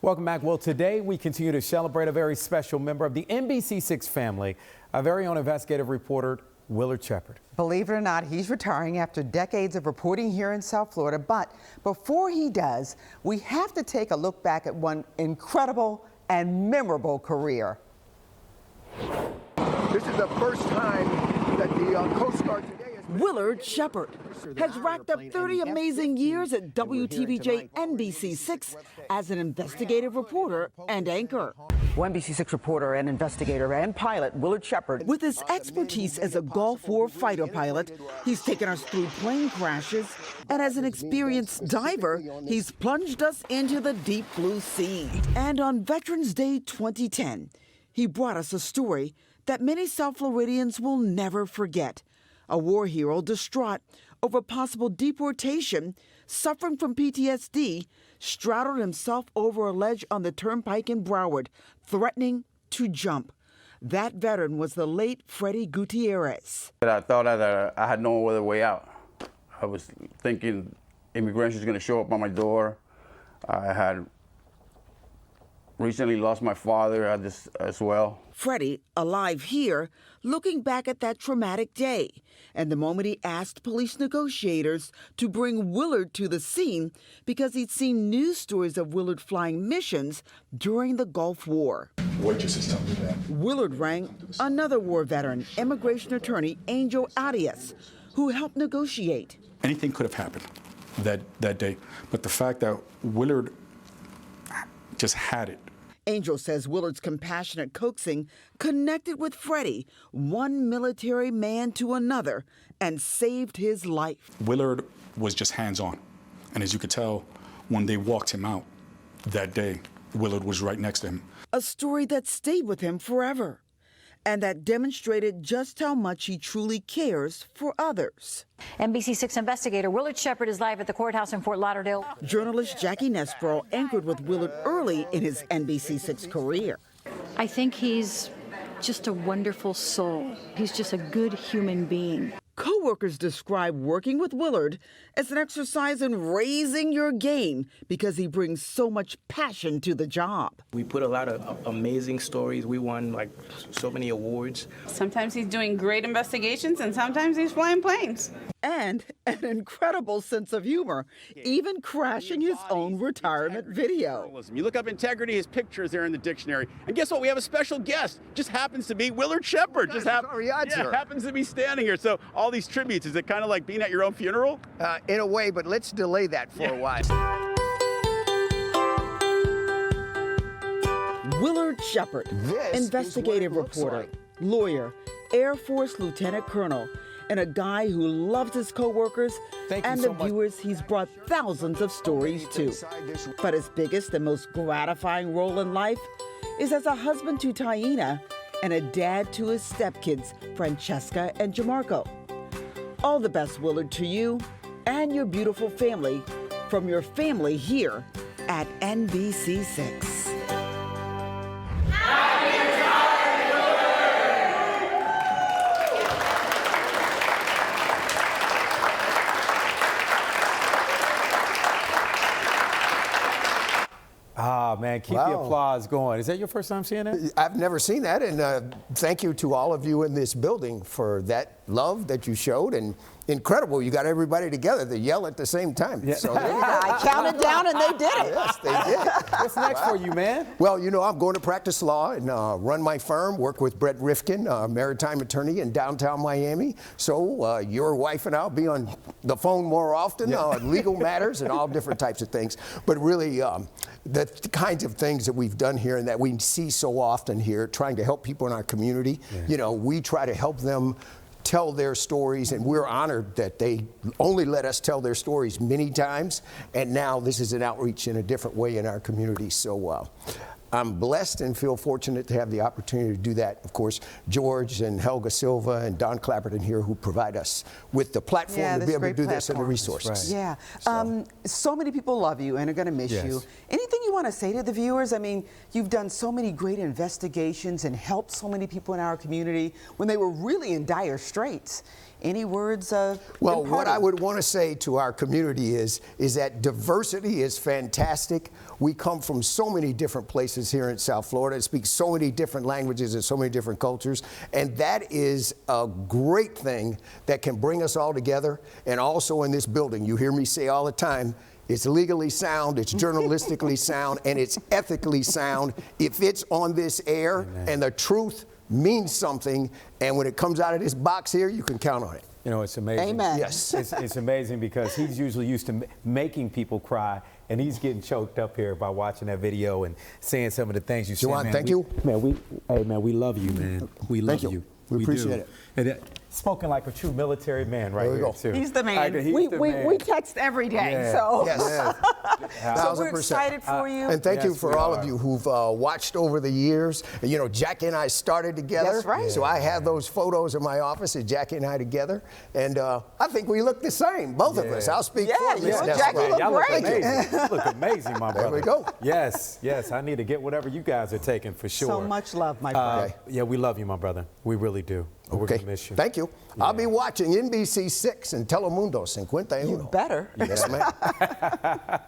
Welcome back. Well, today we continue to celebrate a very special member of the NBC6 family, our very own investigative reporter, Willard Shepard. Believe it or not, he's retiring after decades of reporting here in South Florida. But before he does, we have to take a look back at one incredible and memorable career. This is the first time that the Coast Guard today Willard Shepard has racked up 30 amazing years at WTVJ NBC6 as an investigative reporter and anchor. Well, NBC6 reporter and investigator and pilot Willard Shepard. With his expertise as a Gulf War fighter pilot, he's taken us through plane crashes, and as an experienced diver, he's plunged us into the deep blue sea. And on Veterans Day 2010, he brought us a story that many South Floridians will never forget. A war hero distraught over possible deportation, suffering from PTSD, straddled himself over a ledge on the turnpike in Broward, threatening to jump. That veteran was the late Freddie Gutierrez. I thought that I had no other way out. I was thinking immigration is going to show up on my door. I had recently lost my father as well. Freddie, alive here, looking back at that traumatic day and the moment he asked police negotiators to bring Willard to the scene because he'd seen news stories of Willard flying missions during the Gulf War. waitresses tell me that. Willard rang another war veteran, immigration attorney Angel Arias, who helped negotiate. Anything could have happened that day, but the fact that Willard just had it. Angel says Willard's compassionate coaxing connected with Freddie, one military man to another, and saved his life. Willard was just hands-on, and as you could tell, when they walked him out that day, Willard was right next to him. A story that stayed with him forever, and that demonstrated just how much he truly cares for others. NBC6 investigator Willard Shepard is live at the courthouse in Fort Lauderdale. Journalist Jackie Nespero anchored with Willard early in his NBC6 career. I think he's just a wonderful soul. He's just a good human being. Co-workers describe working with Willard as an exercise in raising your game because he brings so much passion to the job. We put a lot of amazing stories. We won like so many awards. Sometimes he's doing great investigations and sometimes he's flying planes. And an incredible sense of humor, even crashing his own retirement video. You look up integrity, his picture is there in the dictionary. And guess what? We have a special guest. Just happens to be Willard Shepard. Happens to be standing here. So all these tributes, is it kind of like being at your own funeral? In a way, but let's delay that for a while. Willard Shepard, investigative reporter, lawyer, Air Force Lieutenant Colonel, and a guy who loves his co-workers and the viewers he's brought thousands of stories to. But his biggest and most gratifying role in life is as a husband to Taina and a dad to his stepkids, Francesca and Jamarco. All the best, Willard, to you and your beautiful family from your family here at NBC6. Ah, man, keep the applause going. Is that your first time seeing that? I've never seen that, and thank you to all of you in this building for that love that you showed, and incredible, you got everybody together to yell at the same time. Yeah. So I counted down and they did it. Yes, they did. What's next for you, man? Well, you know, I'm going to practice law and run my firm, work with Brett Rifkin, maritime attorney in downtown Miami. So your wife and I'll be on the phone more often on legal matters and all different types of things. But really, the kinds of things that we've done here and that we see so often here, trying to help people in our community, you know, we try to help them tell their stories, and we're honored that they only let us tell their stories many times, and now this is an outreach in a different way in our community. So I'm blessed and feel fortunate to have the opportunity to do that. Of course, George and Helga Silva and Don Clapperton here, who provide us with the platform to be able to do this and the resources. Yeah. So many people love you and are going to miss you. Anything you want to say to the viewers? I mean, you've done so many great investigations and helped so many people in our community when they were really in dire straits. Any words of Well, what imparting? I would want to say to our community is that diversity is fantastic. We come from so many different places here in South Florida, speak so many different languages and so many different cultures, and that is a great thing that can bring us all together. And also in this building, you hear me say all the time, it's legally sound, it's journalistically sound, and it's ethically sound. If it's on this air and the truth means something, and when it comes out of this box here, you can count on it. You know, it's amazing. Amen. Yes. It's amazing because he's usually used to making people cry, and he's getting choked up here by watching that video and saying some of the things you said. Juwan, man, thank you. Man, we love you, man. We love Thank you. you. We appreciate do. it. And spoken like a true military man right There we here, go. too. He's the man. Like, he's we, the we, man. we text every day, Yeah. so. Yes. So we're 1000%. excited for you. And thank you Yes, for we all are. of you who've watched over the years. And, you know, Jackie and I started together. That's right. So I have those photos in my office of Jackie and I together. And I think we look the same, both of us. I'll speak Yeah, for you Miss and Nessa. Jackie look Y'all look great. amazing. You look amazing, my brother. There we go. Yes, yes. I need to get whatever you guys are taking for sure. So much love, my brother. Yeah, we love you, my brother. We really do. We're Okay. going to miss you. Thank you. I'll be watching NBC 6 and Telemundo 51. You better. Yes, ma'am.